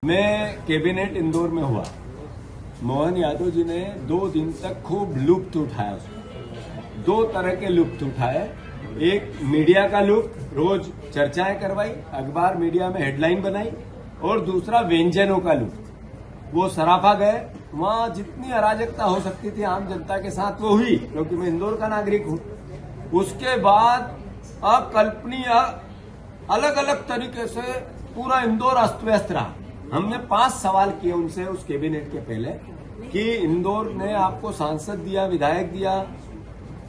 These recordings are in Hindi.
मैं कैबिनेट इंदौर में हुआ। मोहन यादव जी ने 2 दिन तक खूब लुत्फ उठाया। उसमें 2 तरह के लुत्फ उठाए। एक मीडिया का लुत्फ, रोज चर्चाएं करवाई, अखबार मीडिया में हेडलाइन बनाई, और दूसरा व्यंजनों का लुत्फ। वो सराफा गए, वहां जितनी अराजकता हो सकती थी आम जनता के साथ वो हुई, क्योंकि मैं इंदौर का नागरिक हूं। उसके बाद अकल्पनीय अलग अलग तरीके से पूरा इंदौर अस्त व्यस्त रहा। हमने 5 सवाल किए उनसे उस कैबिनेट के पहले कि इंदौर ने आपको सांसद दिया, विधायक दिया,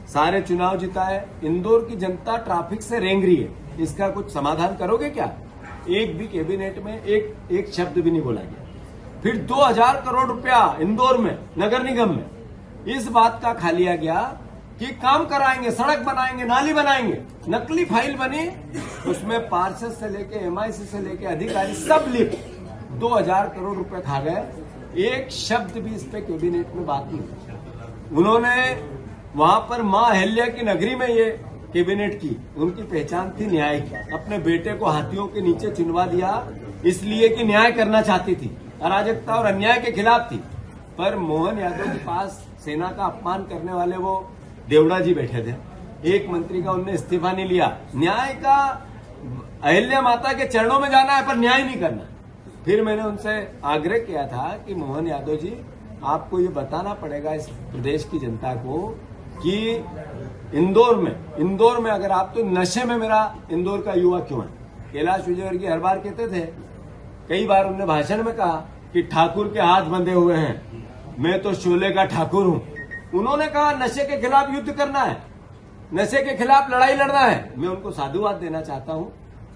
सारे चुनाव जिताए, इंदौर की जनता ट्रैफिक से रेंग रही है, इसका कुछ समाधान करोगे क्या? एक भी कैबिनेट में एक शब्द भी नहीं बोला गया। फिर 2000 करोड़ रुपया इंदौर में नगर निगम में इस बात का खा लिया गया कि काम कराएंगे, सड़क बनाएंगे, नाली बनाएंगे। नकली फाइल बनी, उसमें पार्षद से लेके MIC से लेके अधिकारी सब लिप्त। 2000 करोड़ रुपए खा गए। एक शब्द भी इस पे कैबिनेट में बात नहीं। उन्होंने वहां पर मां अहिल्या की नगरी में ये कैबिनेट की, उनकी पहचान थी न्याय की। अपने बेटे को हाथियों के नीचे चिनवा दिया इसलिए कि न्याय करना चाहती थी, अराजकता और अन्याय के खिलाफ थी। पर मोहन यादव के पास सेना का अपमान करने वाले वो देवड़ा जी बैठे थे। एक मंत्री का उनने इस्तीफा नहीं लिया। न्याय का अहिल्या माता के चरणों में जाना है पर न्याय नहीं करना। फिर मैंने उनसे आग्रह किया था कि मोहन यादव जी, आपको ये बताना पड़ेगा इस प्रदेश की जनता को कि इंदौर में अगर आप, तो नशे में मेरा इंदौर का युवा क्यों है? कैलाश विजयवर्गीय हर बार कहते थे, कई बार उन्होंने भाषण में कहा कि ठाकुर के हाथ बंधे हुए हैं, मैं तो शोले का ठाकुर हूं। उन्होंने कहा नशे के खिलाफ युद्ध करना है, नशे के खिलाफ लड़ाई लड़ना है। मैं उनको साधुवाद देना चाहता हूं,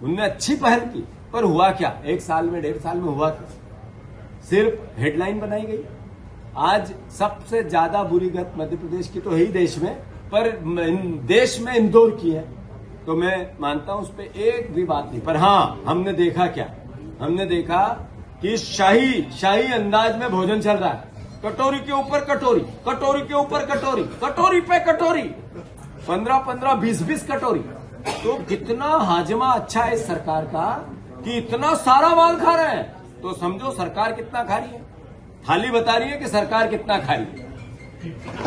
उनने अच्छी पहल की, पर हुआ क्या? 1 साल में 1.5 साल में हुआ क्या? सिर्फ हेडलाइन बनाई गई। आज सबसे ज्यादा बुरी गत मध्य प्रदेश की तो है ही देश में, पर देश में इंदौर की है। तो मैं मानता हूं उस पर एक भी बात नहीं। पर हाँ, हमने देखा क्या? हमने देखा कि शाही अंदाज में भोजन चल रहा है। कटोरी के ऊपर कटोरी, कटोरी के ऊपर कटोरी, कटोरी पे कटोरी, 15-15, 20-20 कटोरी। तो कितना हाजमा अच्छा है इस सरकार का कि इतना सारा माल खा रहे हैं। तो समझो सरकार कितना खा रही है। थाली बता रही है कि सरकार कितना खा रही है।